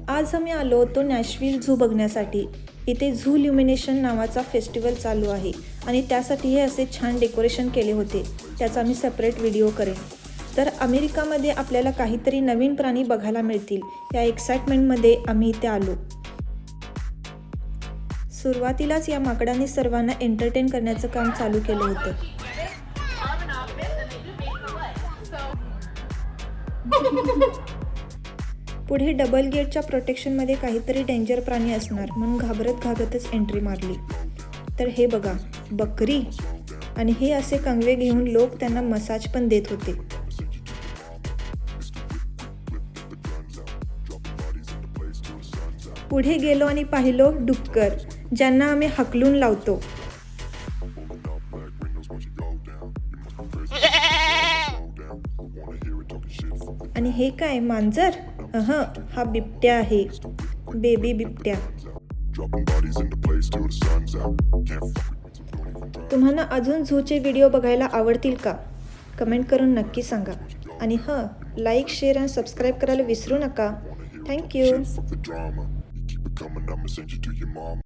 आज आम्ही आलो होतो नॅशव्हिल झू बघण्यासाठी. इथे झू ल्युमिनेशन नावाचा फेस्टिवल चालू आहे आणि त्यासाठी हे असे छान डेकोरेशन केले होते. त्याचा आम्ही सेपरेट व्हिडिओ करेन. तर अमेरिकामध्ये आपल्याला काहीतरी नवीन प्राणी बघायला मिळतील या एक्साइटमेंटमध्ये आम्ही इथे आलो. सुरुवातीलाच या माकडाने सर्वांना एंटरटेन करण्याचं काम चालू केलं होतं. पुढे डबल गेटच्या प्रोटेक्शनमध्ये काहीतरी डेंजर प्राणी असणार म्हणून घाबरतच एंट्री मारली. तर हे बघा, बकरी, आणि हे असे कंगवे घेऊन लोक त्यांना मसाज पण देत होते. पुढे गेलो आणि पाहिलो डुक्कर, ज्यांना आम्ही हकलून लावतो. आणि हे काय, मांजर? हा बिबट्या आहे, बेबी बिबट्या. तुम्हाला अजून झूचे व्हिडिओ बघायला आवडतील का? कमेंट करून नक्की सांगा. आणि लाईक, शेअर आणि सबस्क्राईब करायला विसरू नका. थँक्यू.